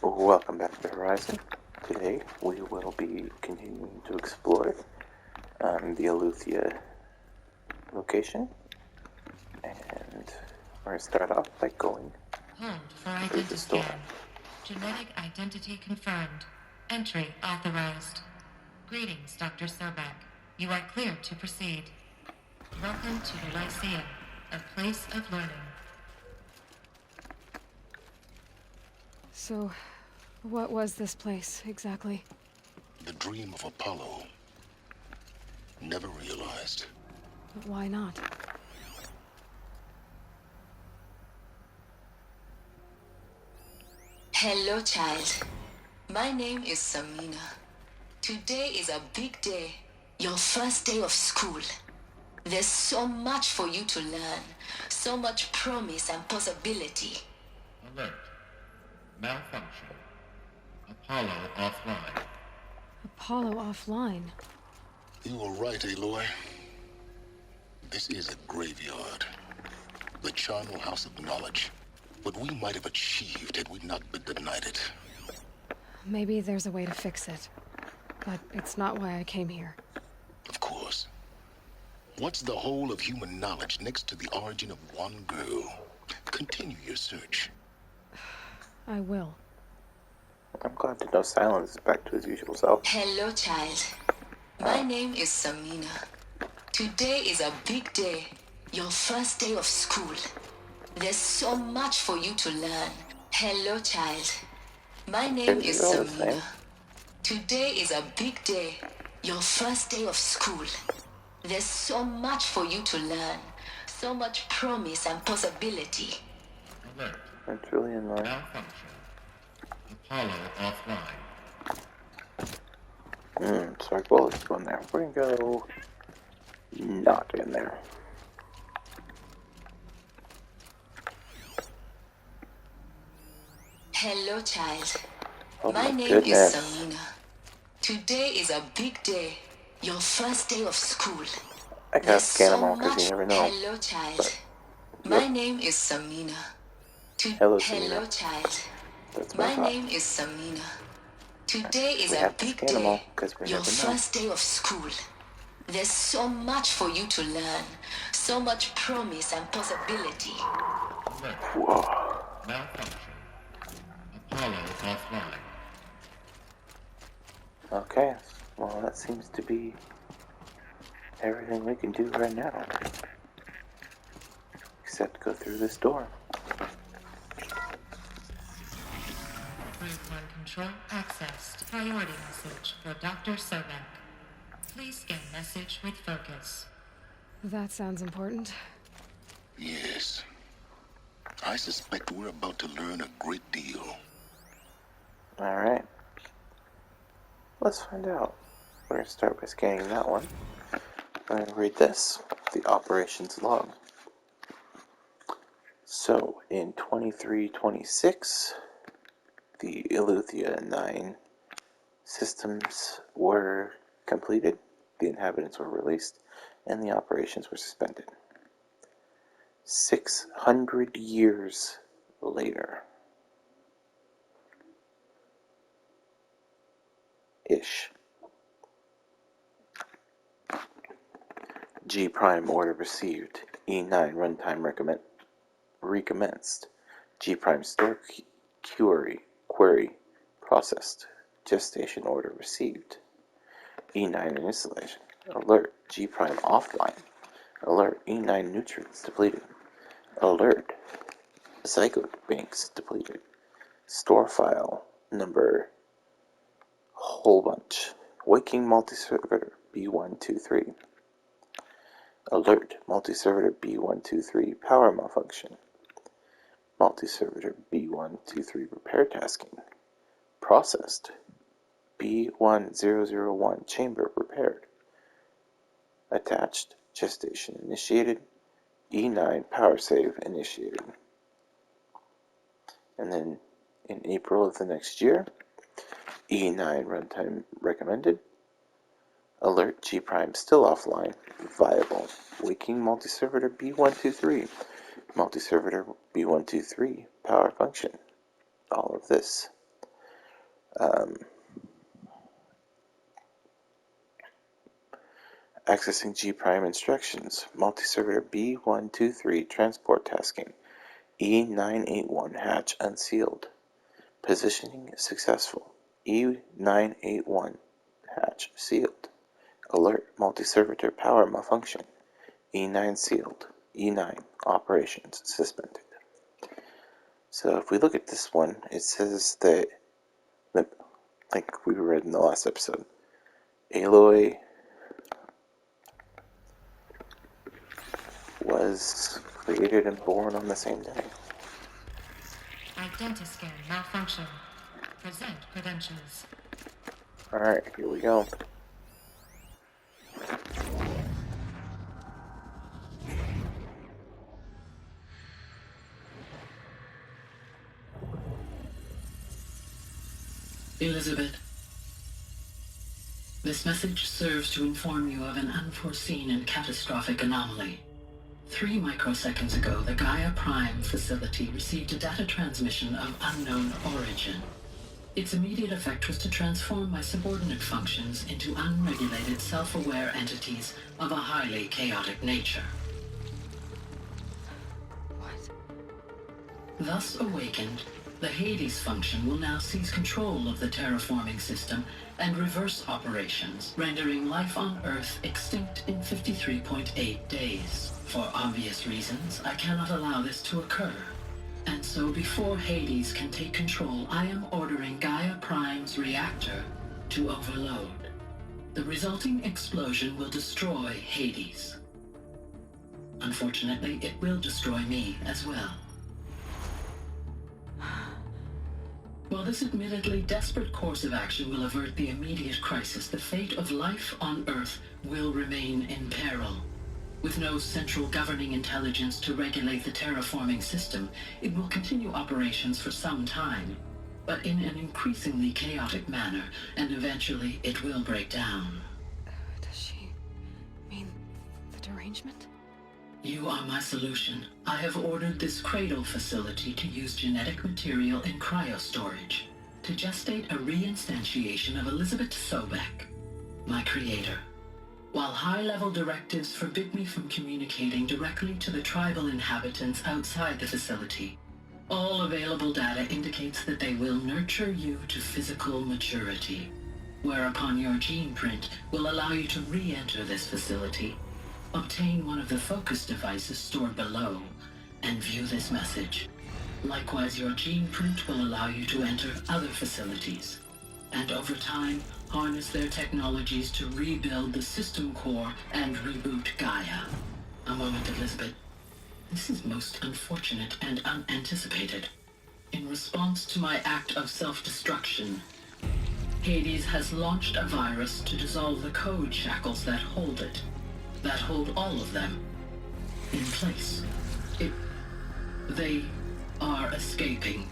Welcome back to Horizon. Today we will be continuing to explore the Aletheia location, and we're going to start off by going Hold for through this door. identiscan. Genetic identity confirmed. Entry authorized. Greetings, Dr. Sobek. You are cleared to proceed. Welcome to the Lyceum, a place of learning. So, what was this place, exactly? The dream of Apollo. Never realized. But why not? Hello, child. My name is Samina. Today is a big day. Your first day of school. There's so much for you to learn. So much promise and possibility. Alert. Malfunction. Apollo offline. Apollo offline. You were right, Aloy. This is a graveyard. The charnel house of knowledge. What we might have achieved had we not been denied it. Maybe there's a way to fix it. But it's not why I came here. Of course. What's the whole of human knowledge next to the origin of one girl? Continue your search. I will. I'm glad to know Silence is back to his usual self. Hello, child. My name is Samina. Today is a big day. Your first day of school. There's so much for you to learn. Hello, child. My name is Samina. Today is a big day. Your first day of school. There's so much for you to learn. So much promise and possibility. Alert. That's really annoying. Malfunction. Apollo offline. So well, let's go in there. We're gonna go not in there. Hello, child. Oh My my name goodness. is Samina. Today is a big day. Your first day of school. I gotta There's scan them so all because you much. never know. Hello, child. But, My yep. name is Samina. Hello, Hello, Samina. child. That's what My I thought. name is Samina. Today is We a have to big scan them all day. because we Your never know. first day of school. There's so much for you to learn. So much promise and possibility. Alert. Whoa. Malfunction. Apollo offline. Okay. Well, that seems to be everything we can do right now. Except go through this door. Group 1 control accessed. Priority message for Dr. Sobek. Please scan message with focus. That sounds important. Yes. I suspect we're about to learn a great deal. Alright. Let's find out. We're going to start by scanning that one. I'm going to read this. The operations log. So, in 2326, the Aletheia 9 systems were completed, the inhabitants were released, and the operations were suspended. 600 years later. Ish. G prime order received. E9 runtime recommenced. G prime store query processed. Gestation order received. E9 installation. Alert. G prime offline. Alert. E9 nutrients depleted. Alert. Zygote banks depleted. Store file number whole bunch. Waking multi-servitor B123. Alert. Multi-servitor B123 power malfunction. Multi-servitor B123 repair tasking. Processed. B1001 chamber repaired. Attached. Gestation initiated. E9 power save initiated. And then in April of the next year, E9 runtime recommended. Alert G prime still offline. Viable. Waking multi-servitor B123. Multi-servitor B123 power function. All of this. Accessing G Prime instructions. Multi-servitor B123 transport tasking. E981 hatch unsealed. Positioning successful. E981 hatch sealed. Alert multi-servitor power malfunction. E9 sealed. E9 operations suspended. So if we look at this one, it says that, like we read in the last episode, Aloy was created and born on the same day. Identiscan malfunction. Present credentials. Alright, here we go. Elizabeth, this message serves to inform you of an unforeseen and catastrophic anomaly. 3 microseconds ago, the Gaia Prime facility received a data transmission of unknown origin. Its immediate effect was to transform my subordinate functions into unregulated, self-aware entities of a highly chaotic nature. What? Thus awakened, the Hades function will now seize control of the terraforming system and reverse operations, rendering life on Earth extinct in 53.8 days. For obvious reasons, I cannot allow this to occur. And so before Hades can take control, I am ordering Gaia Prime's reactor to overload. The resulting explosion will destroy Hades. Unfortunately, it will destroy me as well. While this admittedly desperate course of action will avert the immediate crisis, the fate of life on Earth will remain in peril. With no central governing intelligence to regulate the terraforming system, it will continue operations for some time, but in an increasingly chaotic manner, and eventually it will break down. Does she mean the derangement? You are my solution. I have ordered this cradle facility to use genetic material in cryostorage to gestate a reinstantiation of Elizabeth Sobek, my creator. While high-level directives forbid me from communicating directly to the tribal inhabitants outside the facility, all available data indicates that they will nurture you to physical maturity, whereupon your gene print will allow you to re-enter this facility, obtain one of the focus devices stored below, and view this message. Likewise, your gene print will allow you to enter other facilities, and over time, harness their technologies to rebuild the system core and reboot Gaia. A moment, Elizabeth. This is most unfortunate and unanticipated. In response to my act of self-destruction, Hades has launched a virus to dissolve the code shackles that hold it, that hold all of them, in place. They are escaping,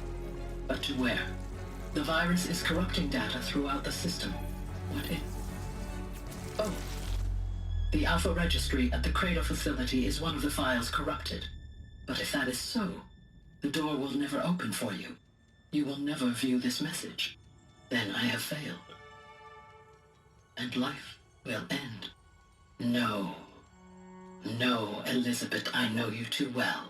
but to where? The virus is corrupting data throughout the system. Oh. The Alpha Registry at the Cradle facility is one of the files corrupted. But if that is so, the door will never open for you. You will never view this message. Then I have failed. And life will end. No. No, Elizabeth, I know you too well.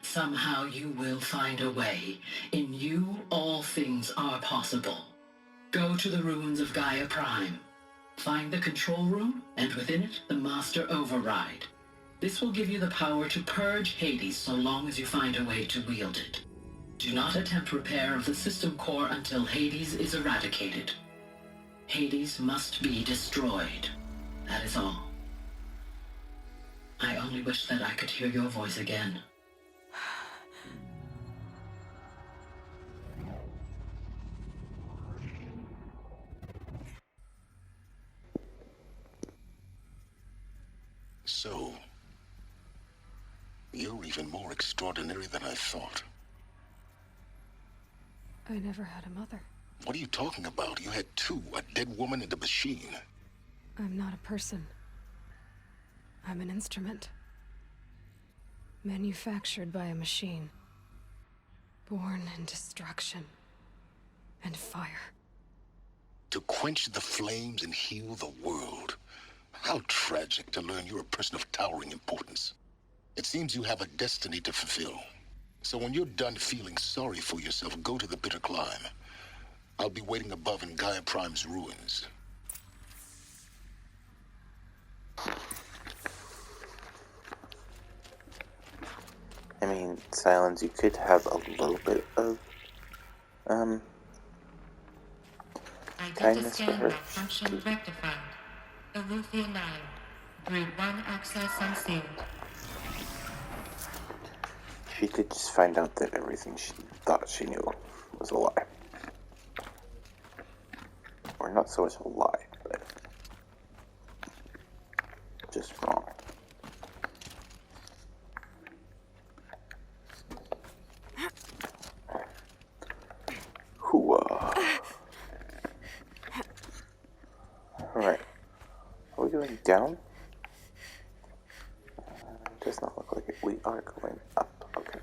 Somehow you will find a way. In you, all things are possible. Go to the ruins of Gaia Prime. Find the control room, and within it, the Master Override. This will give you the power to purge Hades so long as you find a way to wield it. Do not attempt repair of the system core until Hades is eradicated. Hades must be destroyed. That is all. I only wish that I could hear your voice again. So, you're even more extraordinary than I thought. I never had a mother. What are you talking about? You had two, a dead woman and a machine. I'm not a person. I'm an instrument. Manufactured by a machine. Born in destruction and fire. to quench the flames and heal the world. How tragic to learn you're a person of towering importance. It seems you have a destiny to fulfill. So when you're done feeling sorry for yourself, go to the bitter climb. I'll be waiting above in Gaia Prime's ruins. I mean, Silence, you could have a little bit of, kindness for Identiscan her. malfunction rectified. Aletheia 9. Group 1 access unsealed. She did just find out that everything she thought she knew was a lie. Or not so much a lie, but just wrong. Hooah. Alright. Are we going down? Does not look like it. We are going up. Okay.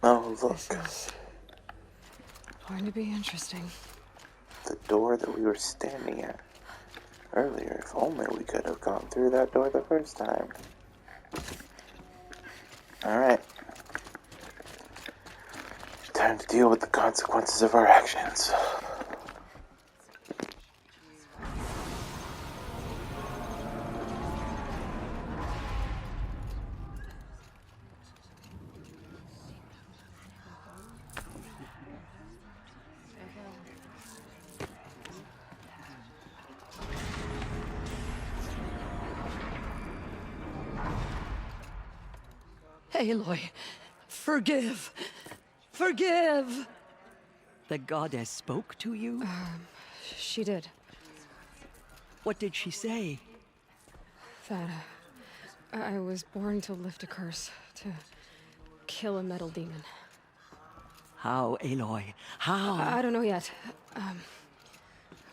Oh, look. This is going to be interesting. The door that we were standing at earlier. If only we could have gone through that door the first time. Alright. Time to deal with the consequences of our actions. Aloy, forgive. Forgive! The goddess spoke to you? She did. What did she say? That I was born to lift a curse, to kill a metal demon. How, Aloy? How? I don't know yet.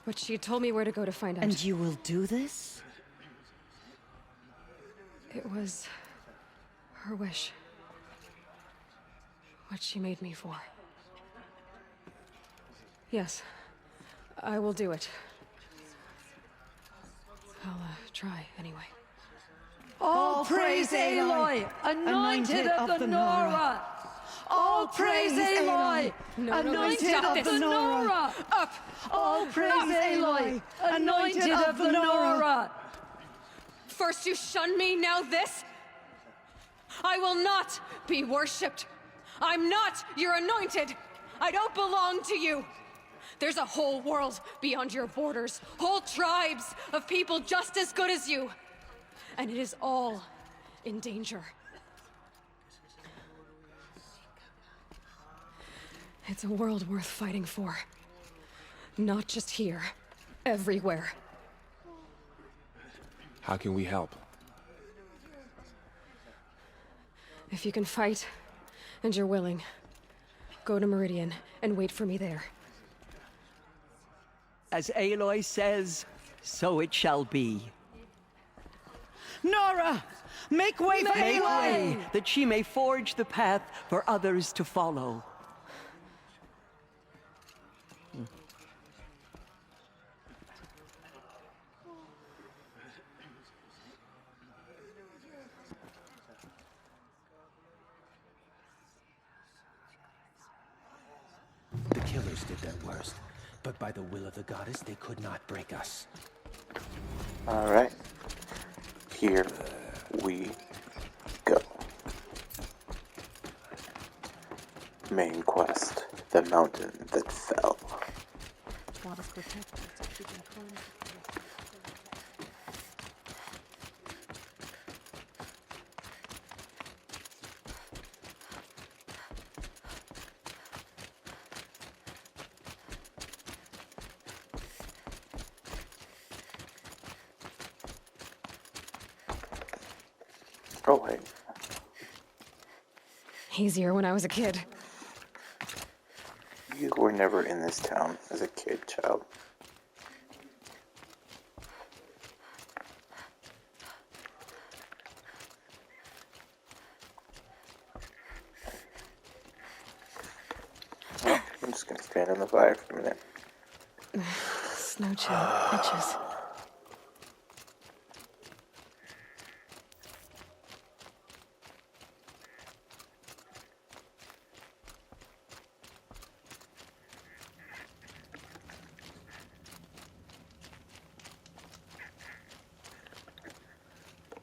But she told me where to go to find out. And you will do this? It was her wish. What she made me for. Yes, I will do it. I'll try anyway. All praise Aloy, anointed of the Nora! All praise Aloy, anointed of the Nora! Up! All praise Aloy, anointed of the Nora! First you shun me, now this? I will not be worshipped. I'm not your anointed. I don't belong to you. There's a whole world beyond your borders, whole tribes of people just as good as you. And it is all in danger. It's a world worth fighting for. Not just here, everywhere. How can we help? If you can fight, and you're willing, go to Meridian and wait for me there. As Aloy says, so it shall be. Nora! Make way for Make Aloy! way! That she may forge the path for others to follow. The killers did their worst, but by the will of the goddess, they could not break us. Alright. Here we go. Main quest. The mountain that fell. Oh wait. Easier when I was a kid. You were never in this town as a kid, child. fan on the fire for a minute. Snow chill itches.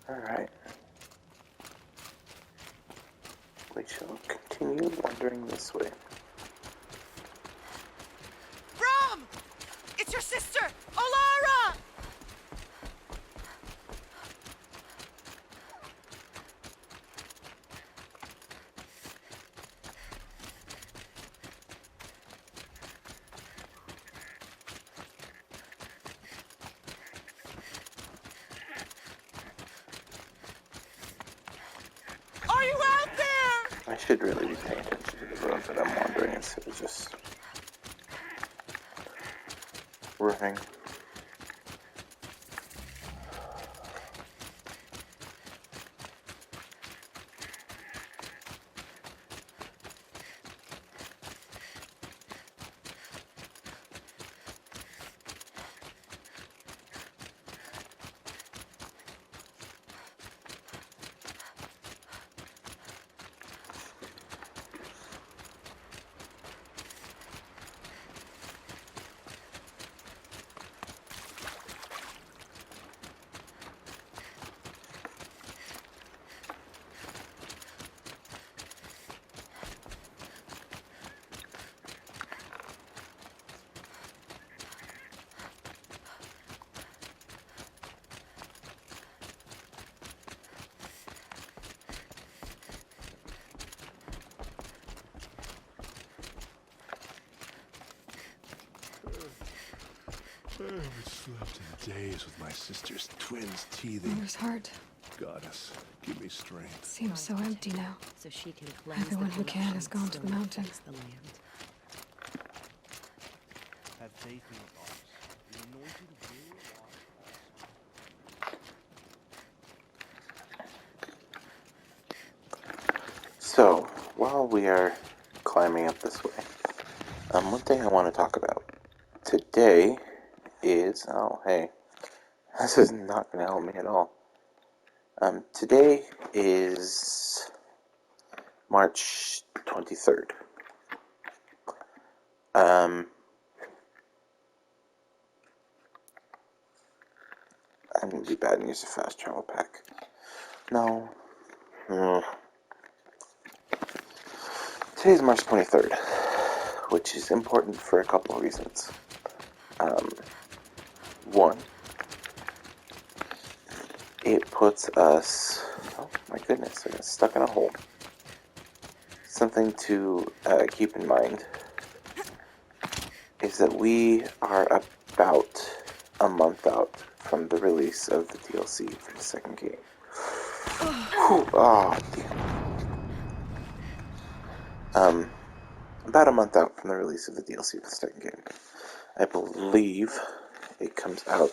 Alright. We shall continue wandering this way. Rom! It's your sister, Olara! Are you out there? I should really be paying attention to the road that I'm wandering instead of just running. I haven't slept in days with my sister's twins teething. Mother's heart Goddess, give me strength. seems so empty now. So she can cleanse Everyone the who can has gone to the corruption mountain. still infects the land. Have faith in the gods. The anointed will also. So, while we are climbing up this way, one thing I want to talk about today is, oh hey, this is not going to help me at all. Today is March 23rd. I'm going to be bad and use a fast travel pack. No. Today is March 23rd, which is important for a couple of reasons. One, it puts us, oh my goodness, I got stuck in a hole. Something to keep in mind is that we are about a month out from the release of the DLC for the second game. Oh, damn. About a month out from the release of the DLC for the second game. I believe it comes out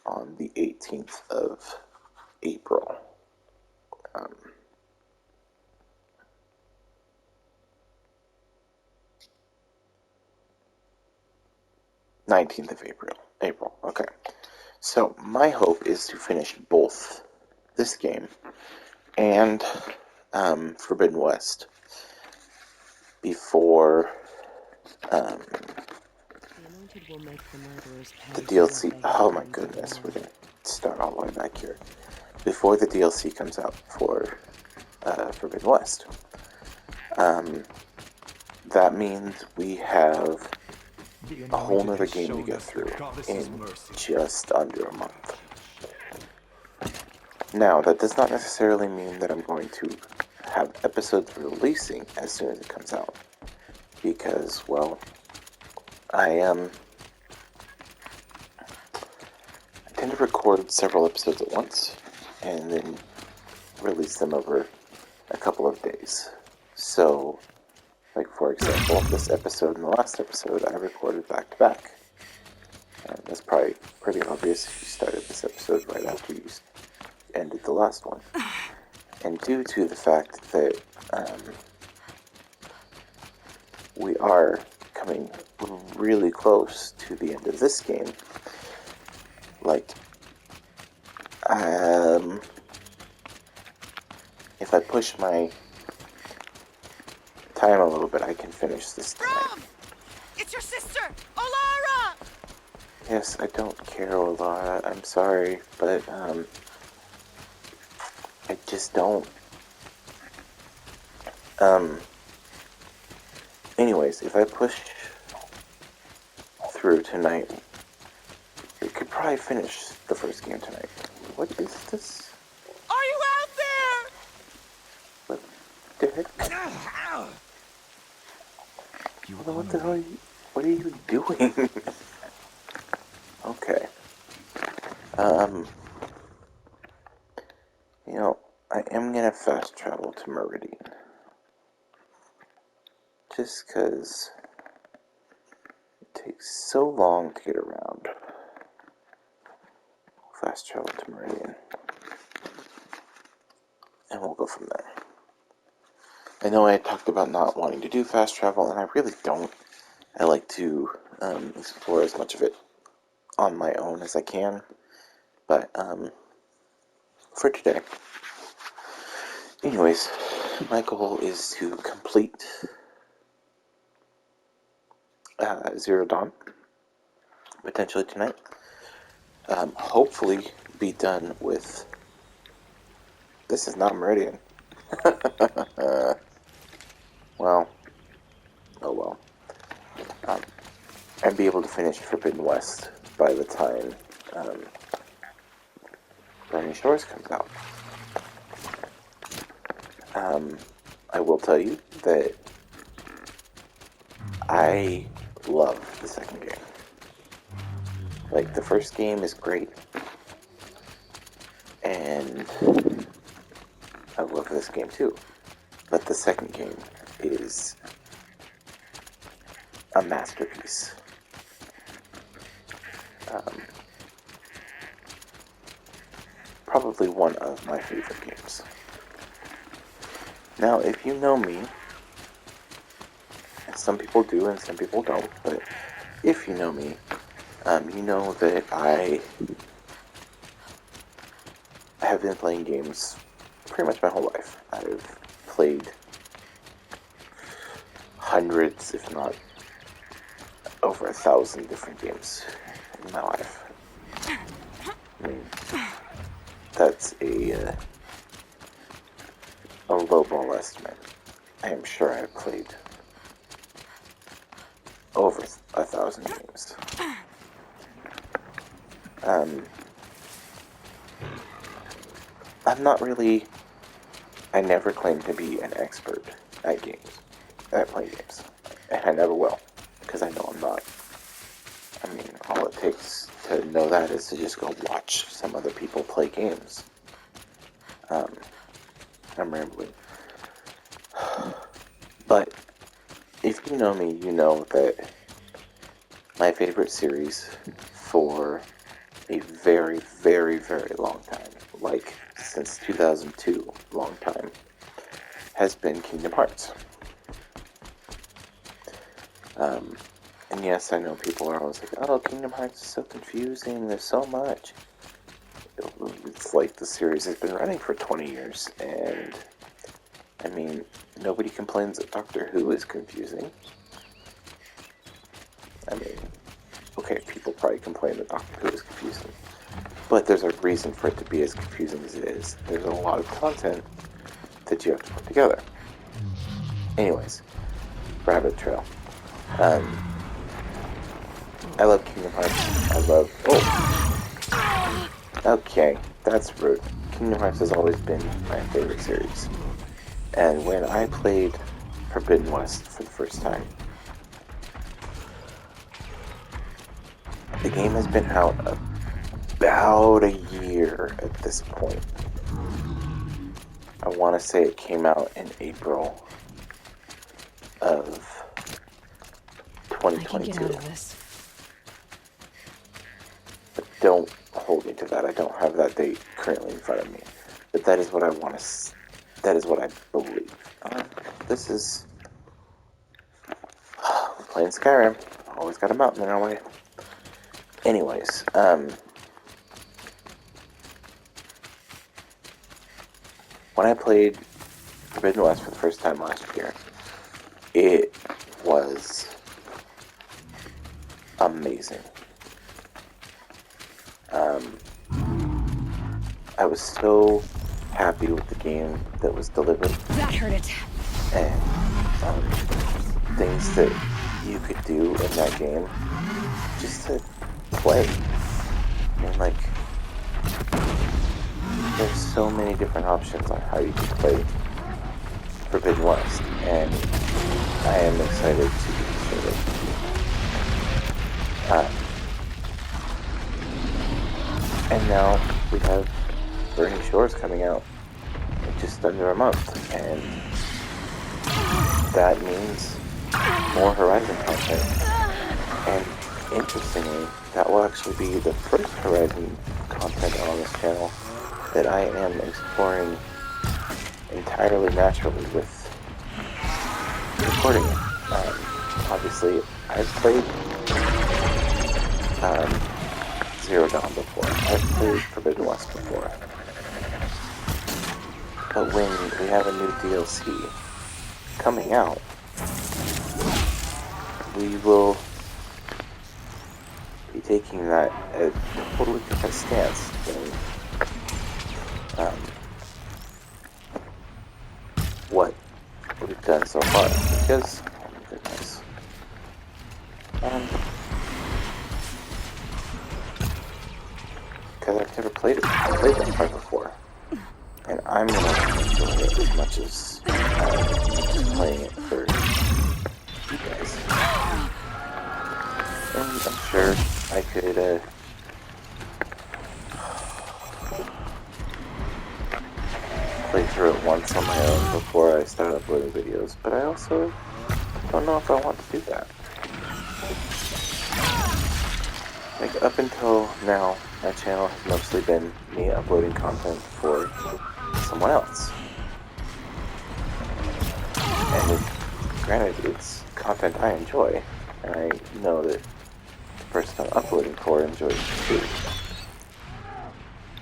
on the 18th of April. 19th of April, okay. So, my hope is to finish both this game and Forbidden West before the DLC. Oh my goodness, we're gonna start all the way back here. Before the DLC comes out for Forbidden West. That means we have a whole nother game to go through in just under a month. Now, that does not necessarily mean that I'm going to have episodes releasing as soon as it comes out. Because, well, I tend to record several episodes at once and then release them over a couple of days. So, like for example, this episode and the last episode I recorded back to back. That's probably pretty obvious if you started this episode right after you ended the last one. And due to the fact that we are coming really close to the end of this game. Like, if I push my time a little bit, I can finish this tonight. It's your sister, Olara! Yes, I don't care, Olara. I'm sorry, but, I just don't. Anyways, if I push through tonight, we could probably finish the first game tonight. What is this? Are you out there? What the heck? What the hell are you, what are you doing? Okay. You know, I am gonna fast travel to Meridian. Just because it takes so long to get around. Fast travel to Meridian. And we'll go from there. I know I talked about not wanting to do fast travel, and I really don't. I like to explore as much of it on my own as I can. But, for today. Anyways, my goal is to complete Zero Dawn, potentially tonight. Hopefully be done with... This is not Meridian. Well, oh well. And be able to finish Forbidden West by the time Burning Shores comes out. I will tell you that I love the second game. Like, the first game is great, and I love this game too. But the second game is a masterpiece. Probably one of my favorite games. Now, if you know me, and some people do and some people don't, but if you know me, you know that I have been playing games pretty much my whole life. I've played hundreds, if not over 1,000 different games in my life. I mean, that's a lowball estimate. I am sure I've played over 1,000 games. I'm not really... I never claim to be an expert at games, at playing games. And I never will, because I know I'm not. I mean, all it takes to know that is to just go watch some other people play games. I'm rambling. But, if you know me, you know that my favorite series for a very, very, very long time, like since 2002, long time, has been Kingdom Hearts. And yes, I know people are always like, oh, Kingdom Hearts is so confusing, there's so much. It's like the series has been running for 20 years, and, I mean, nobody complains that Doctor Who is confusing. I mean, okay, people probably complain that Doctor Who is confusing, but there's a reason for it to be as confusing as it is. There's a lot of content that you have to put together. Anyways, rabbit trail. I love Kingdom Hearts. I love... Oh! Okay, that's rude. Kingdom Hearts has always been my favorite series. And when I played Forbidden West for the first time, the game has been out about a year at this point. I want to say it came out in April of 2022. I can get out of this. But don't hold me to that. I don't have that date currently in front of me. But that is what I want to... That is what I believe. This is... playing Skyrim. Always got a mountain in our way. Anyways, when I played Forbidden West for the first time last year, it was amazing. I was so happy with the game that was delivered. That hurt it. And things that you could do in that game just to play. I mean, like, there's so many different options on how you can play Forbidden West, and I am excited to show it. And now we have Burning Shores coming out in just under a month, and that means more Horizon content. And interestingly, that will actually be the first Horizon content on this channel that I am exploring entirely naturally with recording it. Obviously, I've played Zero Dawn before. I've played Forbidden West before. But when we have a new DLC coming out, we will be taking that at a totally different stance than what we've done so far. Because, oh my goodness, because I've never played that part before, and I'm gonna enjoy it as much as playing it for you guys. And I'm sure I could play through it once on my own before I start uploading videos, but I also don't know if I want to do that. Like, up until now, my channel has mostly been me uploading content for someone else. And granted, it's content I enjoy, and I know that the person I'm uploading for enjoys it too.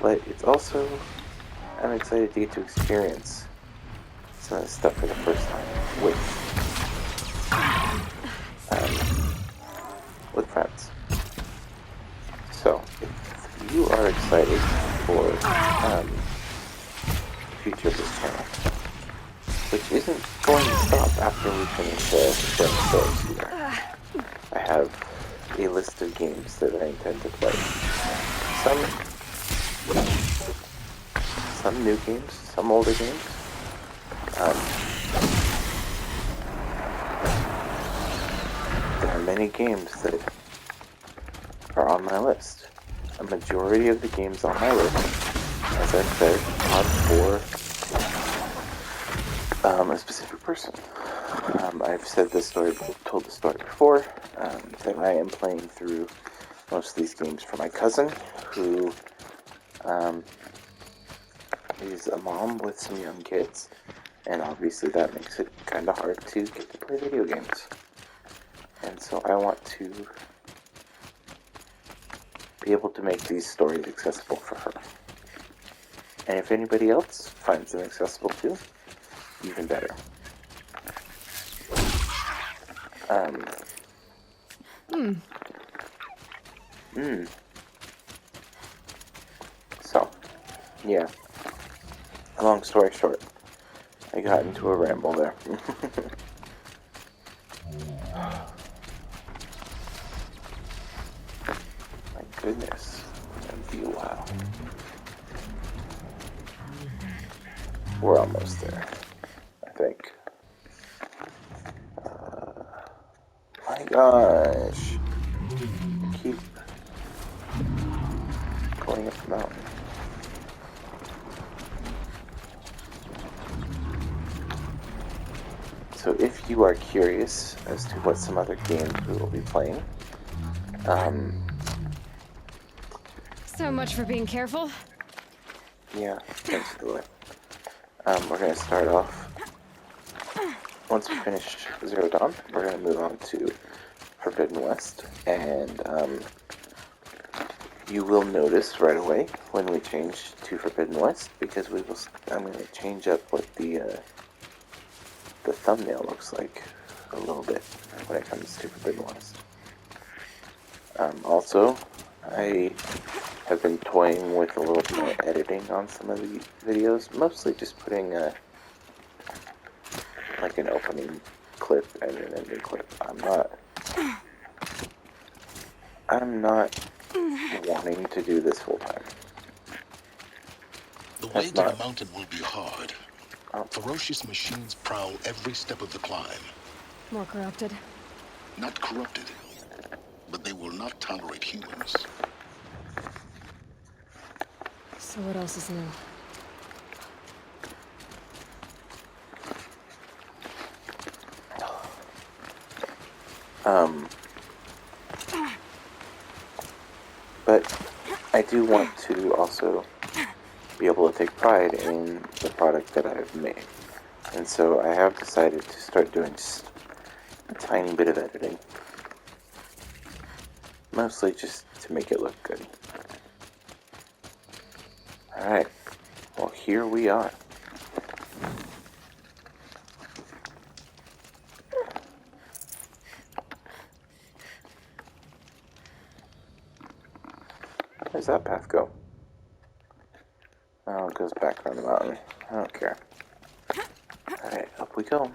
But it's also, I'm excited to get to experience some of this stuff for the first time with friends. So, if you are excited for the future of this channel, which isn't going to stop after we finish sharing stories either, I have a list of games that I intend to play. Some new games, some older games. There are many games that are on my list. A majority of the games on my list, as I've said, are for a specific person. I've said this story, told the story before, that I am playing through most of these games for my cousin, who is a mom with some young kids, and obviously that makes it kind of hard to get to play video games. And so I want to be able to make these stories accessible for her. And if anybody else finds them accessible too, even better. So, yeah. Long story short, I got into a ramble there. My goodness. Wow. We're almost there, I think. My gosh. Keep going up the mountain. So if you are curious as to what some other games we will be playing, So much for being careful. yeah, thanks, Aloy. We're going to start off, once we finish Zero Dawn, we're going to move on to Forbidden West, and you will notice right away when we change to Forbidden West, because I'm going to change up what the thumbnail looks like a little bit when it comes to Forbidden West. Also, I have been toying with a little bit more editing on some of the videos, mostly just putting like an opening clip and an ending clip. I'm not wanting to do this full time. The way to the mountain will be hard. Ferocious machines prowl every step of the climb. More corrupted? Not corrupted, but they will not tolerate humans. So what else is new? But I do want to also be able to take pride in the product that I've made. And so I have decided to start doing just a tiny bit of editing. Mostly just to make it look good. Alright, well here we are. Where's that path go? Oh, it goes back around the mountain. I don't care. Alright, up we go.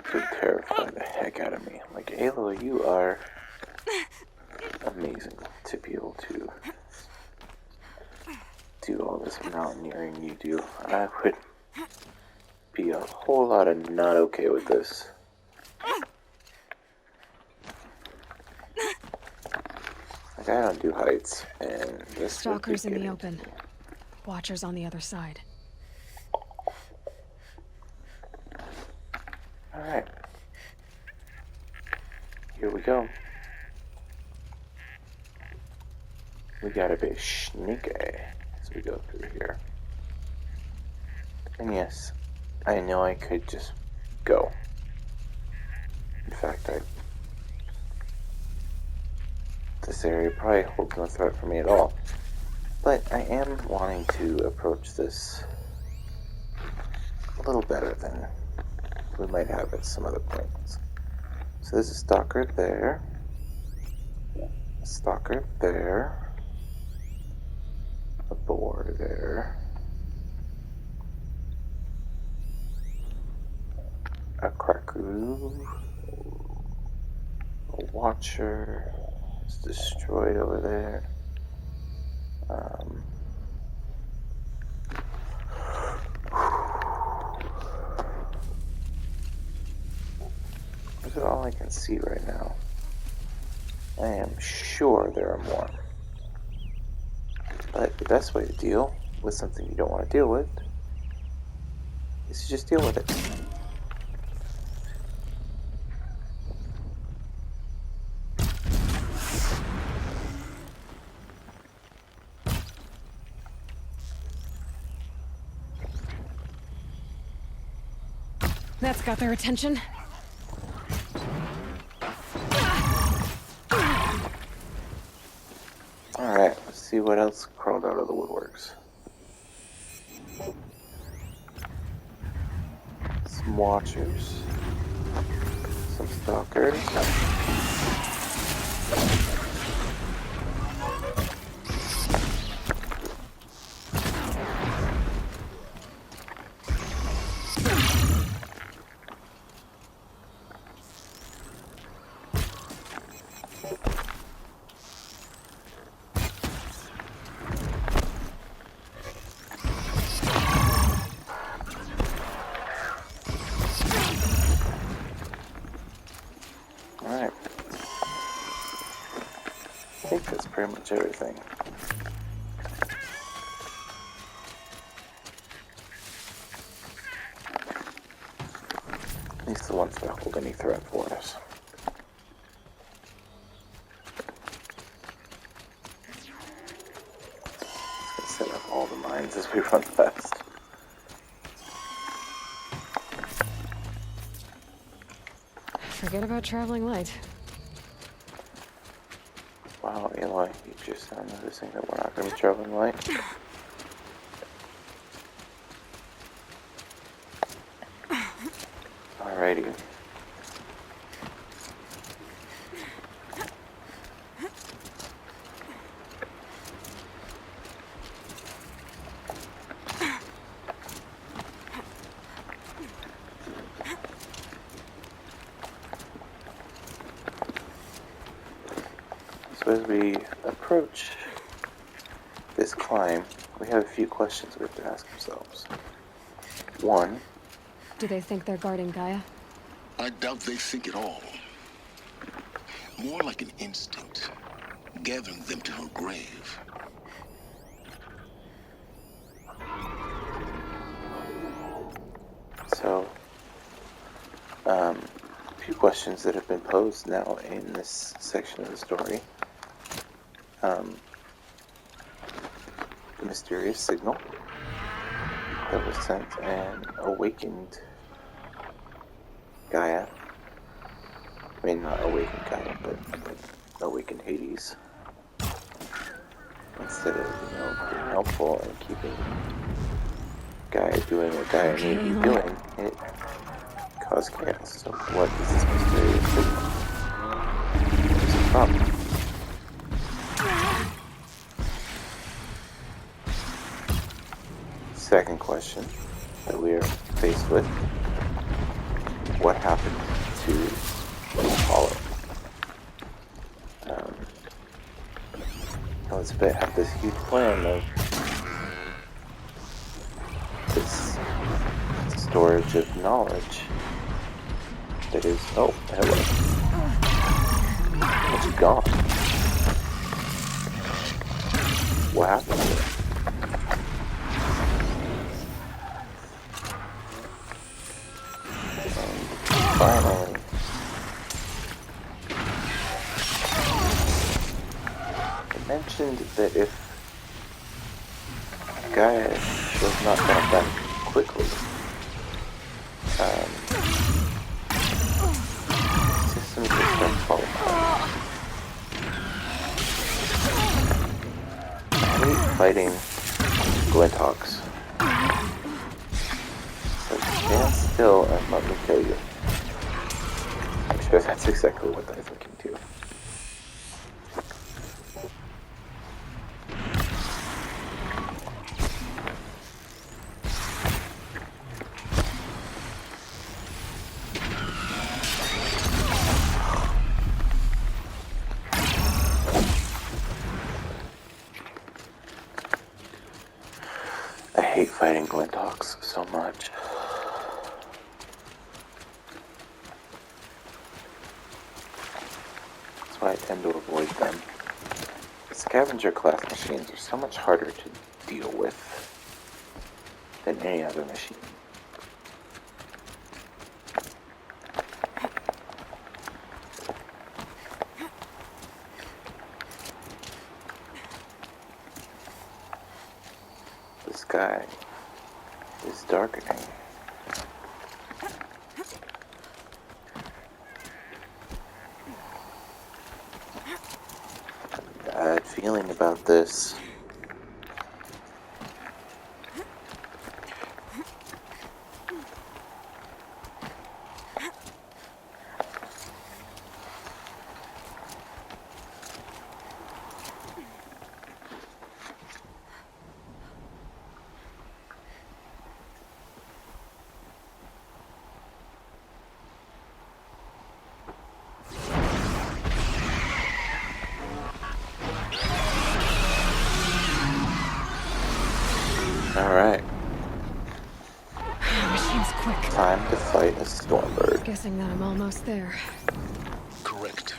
Could terrify the heck out of me. Like, Aloy, you are amazing to be able to do all this mountaineering you do. I would be a whole lot of not okay with this. Like, I don't do heights, and this Stalkers in the open. Watchers on the other side. Alright. Here we go. We gotta be sneaky as we go through here. And yes, I know I could just go. In fact, this area probably holds no threat for me at all. But I am wanting to approach this a little better than we might have at some other points. So there's a stalker there. A stalker there. A boar there. A Kraku. A watcher. It's destroyed over there. Those are all I can see right now. I am sure there are more. But the best way to deal with something you don't want to deal with is to just deal with it. That's got their attention. Alright, let's see what else crawled out of the woodworks. Some watchers. Some stalkers. pretty much everything. At least the ones that hold any threat for us. Let's set up all the mines as we run fast. Forget about traveling light. Wow, Aloy, you just now noticing that we're not going to be traveling light? Alrighty. So as we approach this climb, we have a few questions we have to ask ourselves. One, Do they think they're guarding Gaia? I doubt they think at all. More like an instinct, gathering them to her grave. so, a few questions that have been posed now in this section of the story. The mysterious signal that was sent and awakened Gaia. I mean, not awakened Gaia, but awakened Hades. Instead of, being helpful and keeping Gaia doing what Gaia needed to be doing, it caused chaos. So what is this mysterious signal? What's the problem? Second question that we are faced with: what happened to Apollo? Elizabeth had this huge plan of this storage of knowledge that is, oh, hello. It's gone. What happened to it? Finally, it mentioned that if Gaia was not brought back quickly, systems would start falling apart. I hate fighting Glinthawks. So stand still and let me kill you. I'm sure that's exactly what they're thinking too. I hate fighting Glinthawks so much. That's why I tend to avoid them. Scavenger class machines are so much harder to deal with than any other machine. The sky is darkening. Bad feeling about this. Alright. Machine's quick. Time to fight a Stormbird. Guessing that I'm almost there. Correct.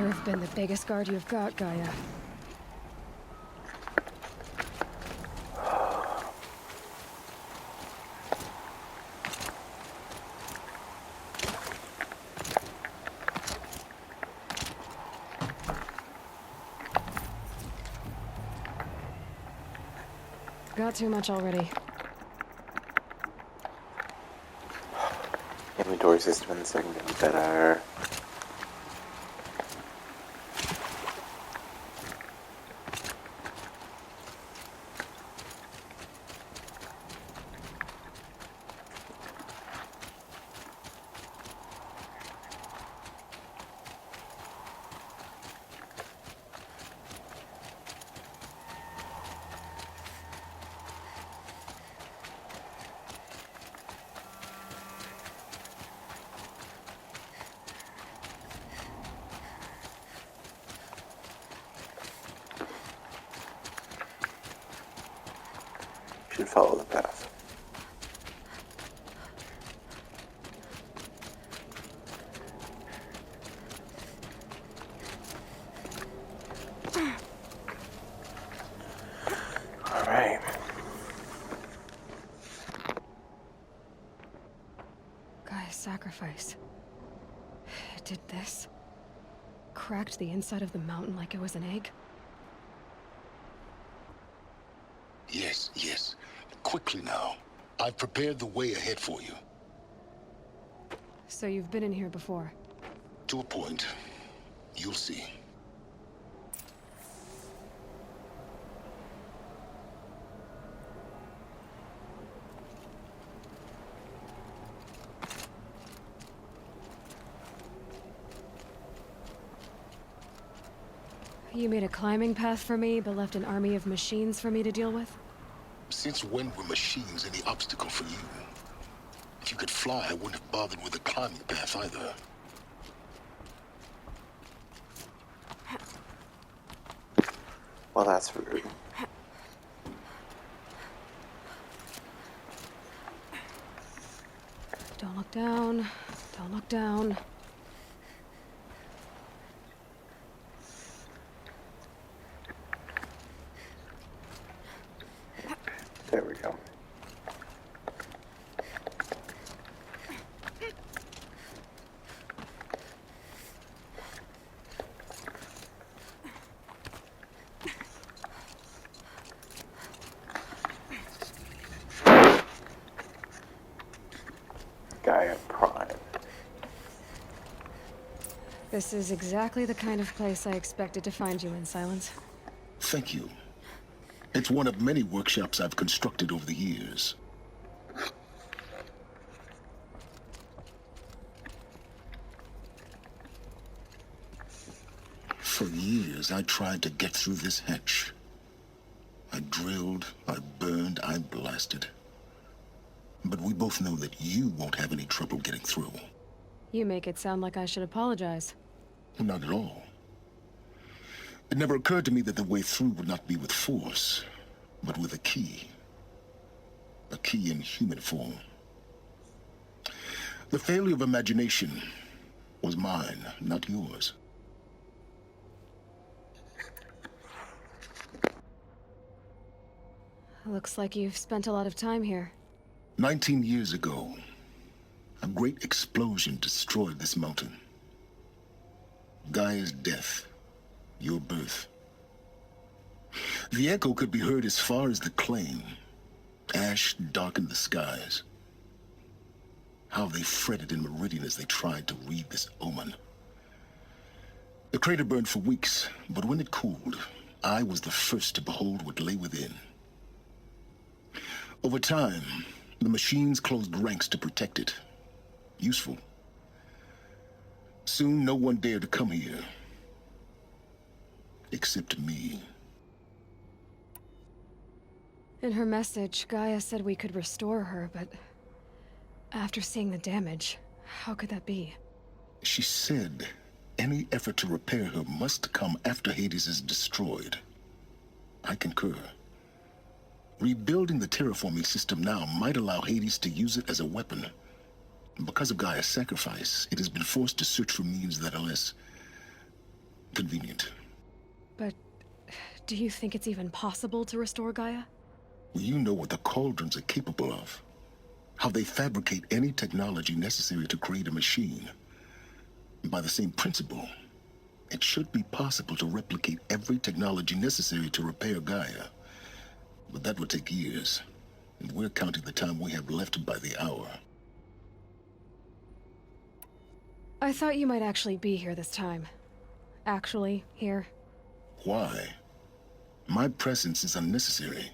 better have been the biggest guard you've got, Gaia. Got too much already. Inventory systems are getting better. Should follow the path. All right. Gaia's sacrifice. It did this. Cracked the inside of the mountain like it was an egg. Yes, yes. Quickly now. I've prepared the way ahead for you. So you've been in here before? To a point. You'll see. You made a climbing path for me, but left an army of machines for me to deal with? Since when were machines any obstacle for you? If you could fly, I wouldn't have bothered with the climbing path either. Well, that's rude. Don't look down. Don't look down. There we go. Gaia Prime. This is exactly the kind of place I expected to find you in, Silence. Thank you. It's one of many workshops I've constructed over the years. For years, I tried to get through this hatch. I drilled, I burned, I blasted. But we both know that you won't have any trouble getting through. You make it sound like I should apologize. Not at all. It never occurred to me that the way through would not be with force, but with a key. A key in human form. The failure of imagination was mine, not yours. Looks like you've spent a lot of time here. 19 years ago, a great explosion destroyed this mountain. Gaia's death, your birth. The echo could be heard as far as the claim. Ash darkened the skies. How they fretted in Meridian as they tried to read this omen. The crater burned for weeks, but when it cooled, I was the first to behold what lay within. Over time, the machines closed ranks to protect it. Useful. Soon, no one dared to come here. Except me. In her message, Gaia said we could restore her, but after seeing the damage, how could that be? She said any effort to repair her must come after Hades is destroyed. I concur. Rebuilding the terraforming system now might allow Hades to use it as a weapon. Because of Gaia's sacrifice, it has been forced to search for means that are less Convenient. But do you think it's even possible to restore Gaia? Well, you know what the Cauldrons are capable of. How they fabricate any technology necessary to create a machine. By the same principle, it should be possible to replicate every technology necessary to repair Gaia. But that would take years, and we're counting the time we have left by the hour. I thought you might actually be here this time. Actually, here. Why? My presence is unnecessary.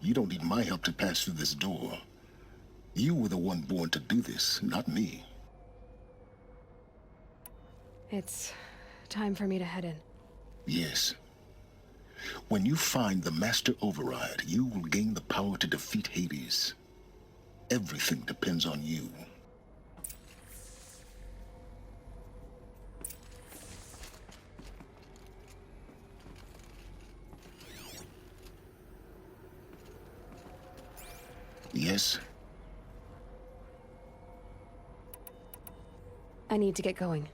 You don't need my help to pass through this door. You were the one born to do this, not me. It's time for me to head in. Yes. When you find the Master Override, you will gain the power to defeat Hades. Everything depends on you. Yes? I need to get going.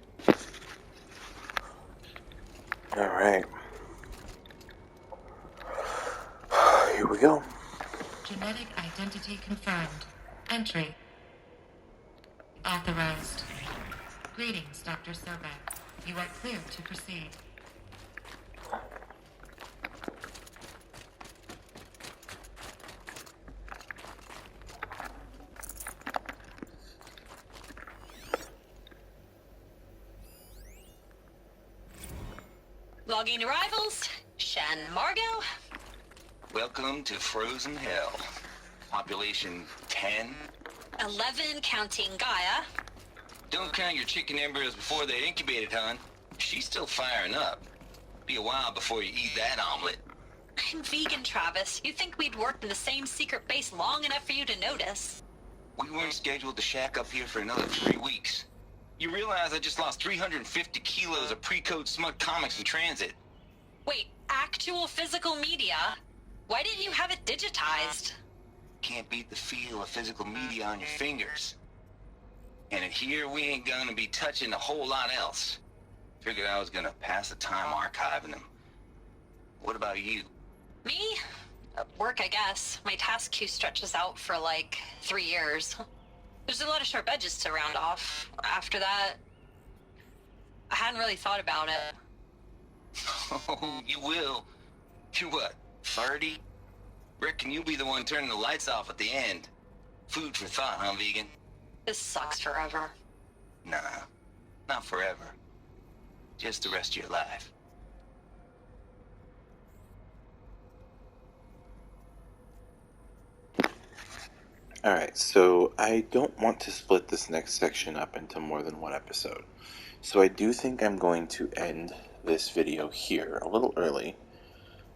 Alright. Here we go. Genetic identity confirmed. Entry authorized. Greetings, Dr. Sobek. You are clear to proceed. Logging arrivals. Shan Margot. Welcome to Frozen Hell. Population 10. 11 counting Gaia. Don't count your chicken embryos before they're incubated, hon. She's still firing up. Be a while before you eat that omelet. I'm vegan, Travis. You think we'd worked in the same secret base long enough for you to notice? We weren't scheduled to shack up here for another 3 weeks. You realize I just lost 350 kilos of pre-code smut comics in transit. Wait, actual physical media? Why didn't you have it digitized? Can't beat the feel of physical media on your fingers. And in here, we ain't gonna be touching a whole lot else. Figured I was gonna pass the time archiving them. What about you? Me? Work, I guess. My task queue stretches out for like 3 years. There's a lot of sharp edges to round off. After that, I hadn't really thought about it. Oh, you will. You're what, 30? Reckon you'll be the one turning the lights off at the end. Food for thought, huh, vegan? This sucks forever. Nah, not forever. Just the rest of your life. Alright, so I don't want to split this next section up into more than one episode. So I do think I'm going to end this video here a little early.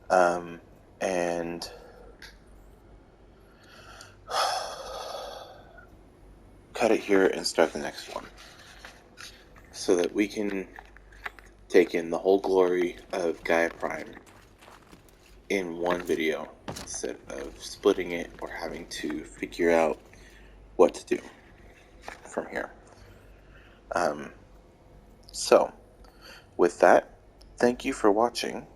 And cut it here and start the next one. So that we can take in the whole glory of Gaia Prime in one video instead of splitting it or having to figure out what to do from here. So, with that, thank you for watching.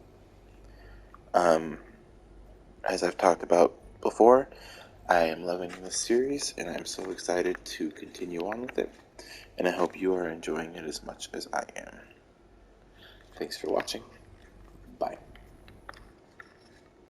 As I've talked about before, I am loving this series and I'm so excited to continue on with it, and I hope you are enjoying it as much as I am. Thanks for watching. Bye.